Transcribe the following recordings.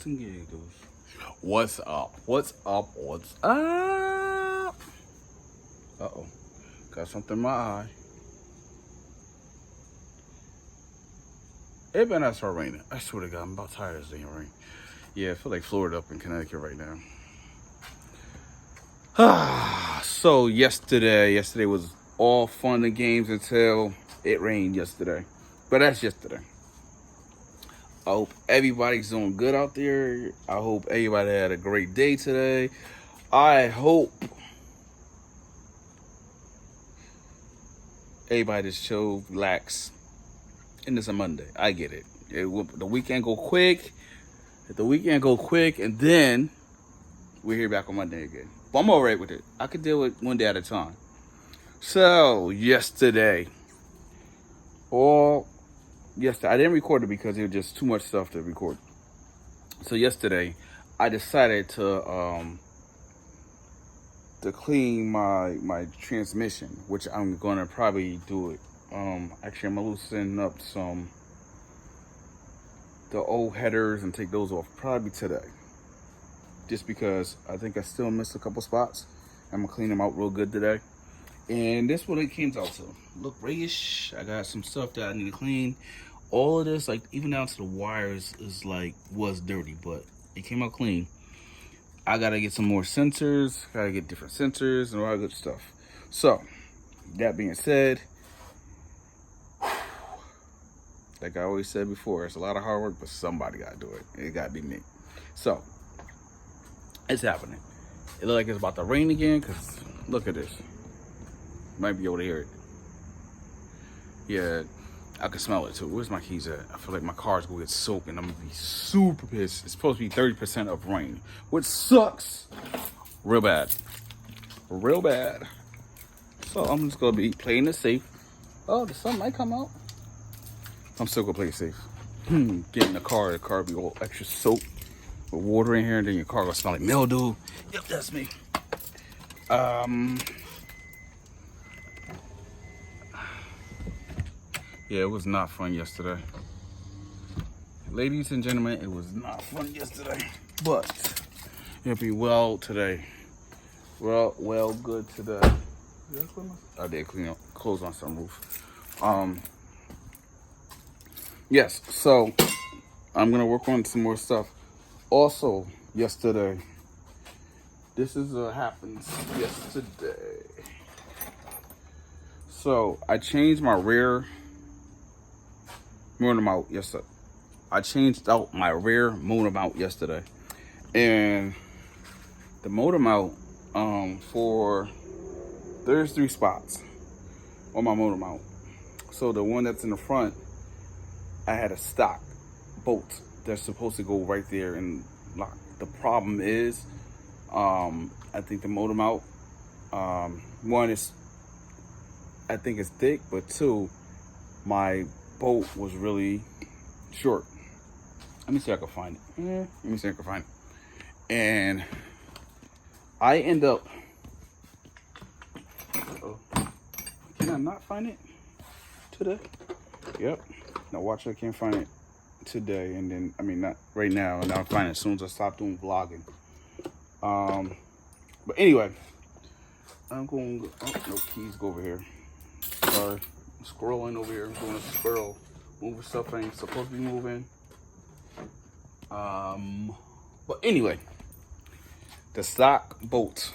Giggles. What's up? What's up? What's up? Uh-oh. Got something in my eye. It better not start raining. I swear to God, I'm about tired of this damn rain. Yeah, I feel like Florida up in Connecticut right now. So yesterday was all fun and games until it rained yesterday. But that's yesterday. I hope everybody's doing good out there. I hope everybody had a great day today. I hope everybody just chill, relax. And it's a Monday. I get it. The weekend go quick. If the weekend go quick, and then we're here back on Monday again. But I'm alright with it. I can deal with one day at a time. So yesterday, I didn't record it because there was just too much stuff to record. So yesterday, I decided to clean my transmission, which I'm gonna probably do it. Actually, I'm gonna loosen up the old headers and take those off probably today. Just because I think I still missed a couple spots. I'm gonna clean them out real good today. And this is what it came out to. Look grayish. I got some stuff that I need to clean. All of this, like even down to the wires, was dirty, but it came out clean. I gotta get some more sensors. Gotta get different sensors and all that good stuff. So, that being said, like I always said before, it's a lot of hard work, but somebody gotta do it. It gotta be me. So, it's happening. It looks like it's about to rain again, because look at this. Might be able to hear it. Yeah, I can smell it too. Where's my keys at? I feel like my car's gonna get soaked and I'm gonna be super pissed. It's supposed to be 30% of rain, which sucks real bad. Real bad. So I'm just gonna be playing it safe. Oh, the sun might come out. I'm still gonna play it safe. Get in the car be all extra soaked with water in here, and then your car gonna smell like mildew. Yep, that's me. Yeah, it was not fun yesterday. Ladies and gentlemen, it was not fun yesterday. But it'll be well today. Well good today. I did close on some roof. Yes, so I'm gonna work on some more stuff. Also, yesterday, this is what happened yesterday. So I changed my rear motor mount yesterday. I changed out my rear motor mount yesterday, and the motor mount there's 3 spots on my motor mount. So the one that's in the front, I had a stock bolt that's supposed to go right there and lock. The problem is, I think the motor mount, one is, I think it's thick, but 2, my bolt was really short. Let me see if I can find it. And I end up, can I not find it today? Yep. Now watch, I can't find it today, and then, not right now, and I'll find it as soon as I stop doing vlogging. But anyway, I'm going, no, keys go over here. Sorry, I'm scrolling over here. I'm doing a squirrel. Moving stuff I ain't supposed to be moving. But anyway, the stock bolt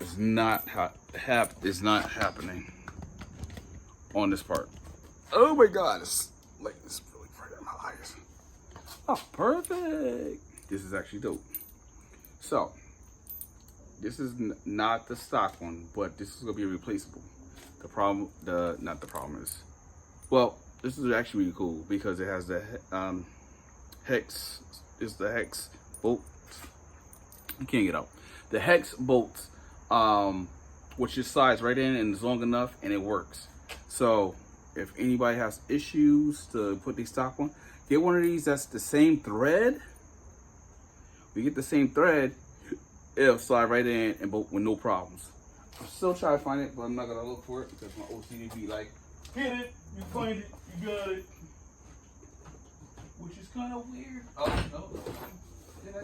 is not happening on this part. Oh my God, it's really bright in my eyes. Oh, perfect. This is actually dope. So, this is not the stock one, but this is gonna be replaceable. Well, this is actually really cool because it has the hex. Is the hex bolt? You can't get out. The hex bolt, which just slides right in and is long enough, and it works. So if anybody has issues to put these stock on, get one of these that's the same thread. We get the same thread, it'll slide right in and bolt with no problems. I'm still trying to find it, but I'm not gonna look for it because my OCD be like, get it, you find it, you got it. Which is kind of weird. Oh, no. Did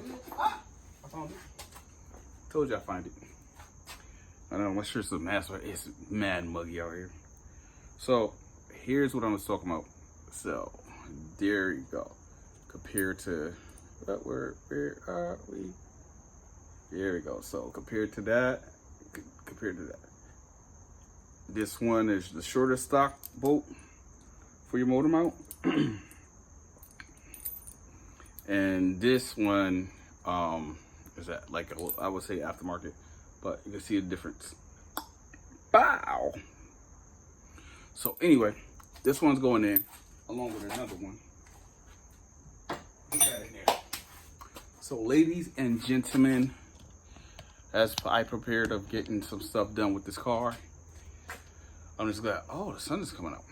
Told you I find it. I know my shirt's a mess, but it's mad muggy out here. So here's what I was talking about. So there you go. Compared to where are we? There we go. So compared to that, this one is the shorter stock bolt for your motor mount. And this one is that like I would say aftermarket, but you can see the difference. Bow. So anyway, this one's going in along with another one. Put that in there. So ladies and gentlemen, as I prepared of getting some stuff done with this car, I'm just glad, oh, the sun is coming up.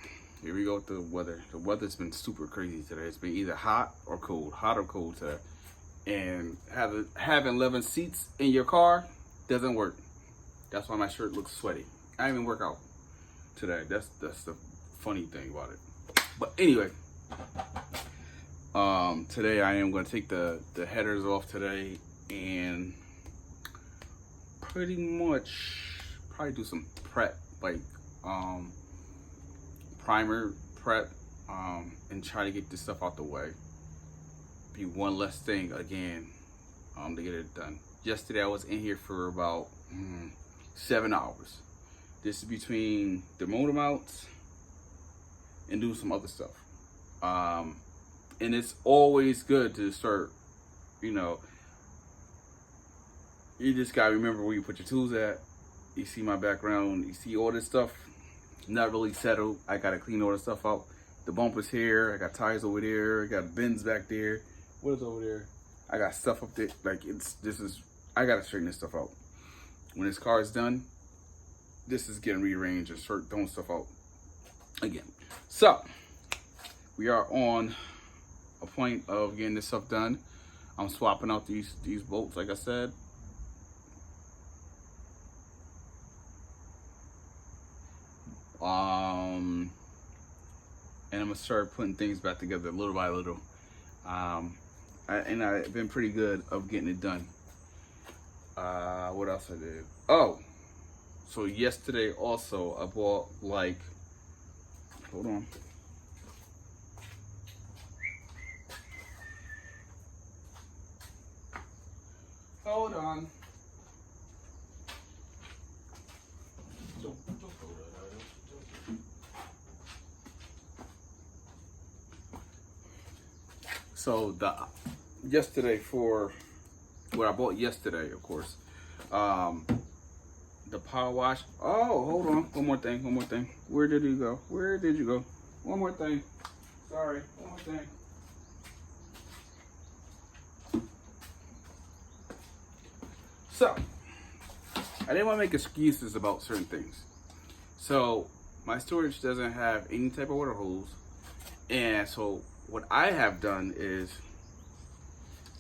Here we go with the weather. The weather's been super crazy today. It's been either hot or cold today. And having 11 seats in your car doesn't work. That's why my shirt looks sweaty. I didn't even work out today. That's the funny thing about it. But anyway, today I am going to take the headers off today and pretty much probably do some prep, like primer prep, and try to get this stuff out the way. Be one less thing again to get it done. Yesterday I was in here for about 7 hours. This is between the motor mounts and doing some other stuff. And it's always good to start, you just gotta remember where you put your tools at. You see my background, you see all this stuff, not really settled. I gotta clean all this stuff out. The bumper's here, I got tires over there, I got bins back there. What is over there? I got stuff up there, like I gotta straighten this stuff out. When this car is done, this is getting rearranged and start throwing stuff out again. So, we are on a point of getting this stuff done. I'm swapping out these bolts, like I said. And I'm gonna start putting things back together little by little. And I've been pretty good of getting it done. What else I did? Oh, so yesterday also I bought hold on. Hold on. So yesterday for what I bought yesterday, of course, the power wash. Oh, hold on. One more thing. Where did you go? One more thing. Sorry. One more thing. So, I didn't want to make excuses about certain things. So, my storage doesn't have any type of water hose. And so, what I have done is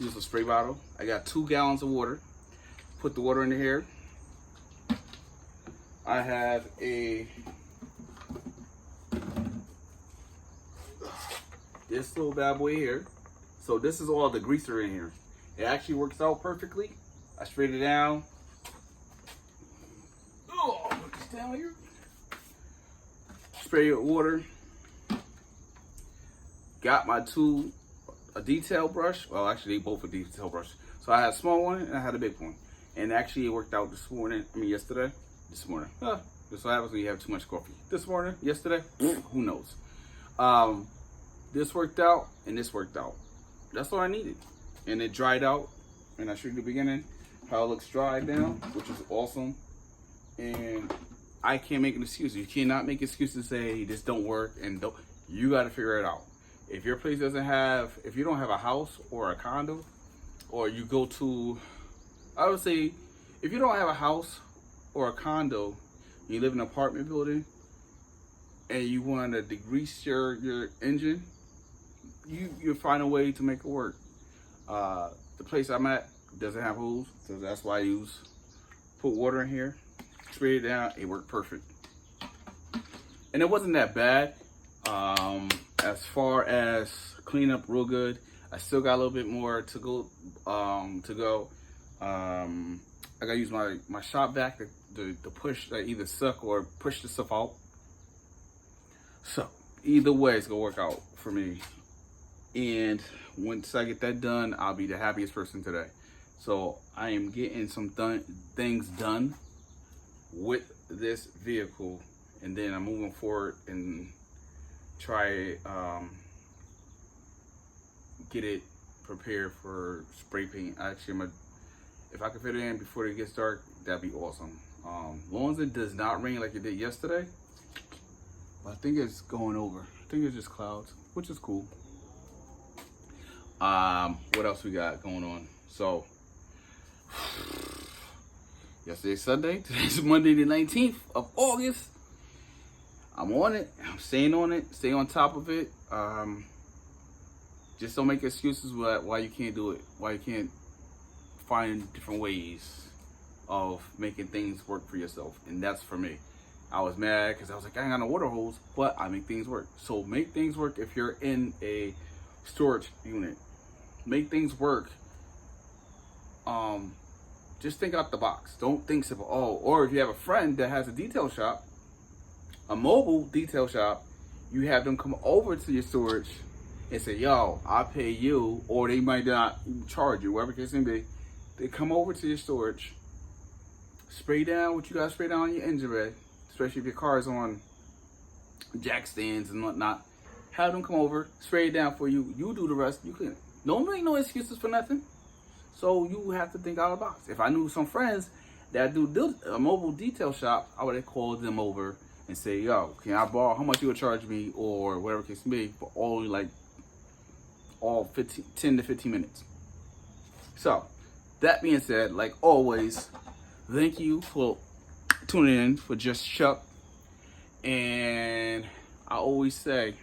use a spray bottle. I got 2 gallons of water. Put the water in here. I have this little bad boy here. So this is all the greaser in here. It actually works out perfectly. I sprayed it down. Oh, put this down here. Spray it with water. Got my a detail brush. Well, actually, they both a detail brush. So I had a small one and I had a big one. And actually, it worked out this morning. Yesterday. This morning. This what happens when you have too much coffee. This morning, yesterday, who knows? This worked out and this worked out. That's all I needed. And it dried out. And I showed you the beginning how it looks dried down, which is awesome. And I can't make an excuse. You cannot make excuses to say this don't work and don't. You got to figure it out. If your place doesn't have, if you don't have a house or a condo, or you go to, I would say, if you don't have a house or a condo, you live in an apartment building, and you want to degrease your engine, you find a way to make it work. The place I'm at doesn't have hose, so that's why I put water in here, spray it down, it worked perfect. And it wasn't that bad. As far as clean up real good, I still got a little bit more to go. I gotta use my shop vac to push, either suck or push the stuff out. So either way, it's gonna work out for me. And once I get that done, I'll be the happiest person today. So I am getting some things done with this vehicle, and then I'm moving forward and try get it prepared for spray paint. Actually, if I can fit it in before it gets dark, that'd be awesome. As long as it does not rain like it did yesterday, but I think it's going over. I think it's just clouds, which is cool. What else we got going on? So yesterday's Sunday, today's Monday the 19th of August. I'm on it. I'm staying on it. Stay on top of it. Just don't make excuses why you can't do it. Why you can't find different ways of making things work for yourself. And that's for me. I was mad because I was like, I ain't got no water hose, but I make things work. So make things work if you're in a storage unit. Make things work. Just think out the box. Don't think simple. Oh, or if you have a friend that has a detail shop, a mobile detail shop, you have them come over to your storage and say, yo, I'll pay you, or they might not charge you, whatever the case may be. They come over to your storage, spray down what you got to spray down on your engine bay, especially if your car is on jack stands and whatnot. Have them come over, spray it down for you. You do the rest. You clean it. Don't make no excuses for nothing. So you have to think out of the box. If I knew some friends that do a mobile detail shop, I would have called them over and say, yo, can I borrow, how much you would charge me, or whatever the case may be, for all 10 to 15 minutes. So that being said, like always, thank you for tuning in for Just Chuck. And I always say,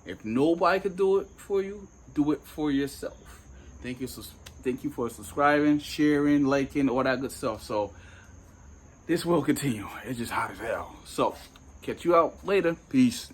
if nobody could do it for you, do it for yourself. Thank you for subscribing, sharing, liking, all that good stuff. So this will continue. It's just hot as hell. So catch you out later. Peace.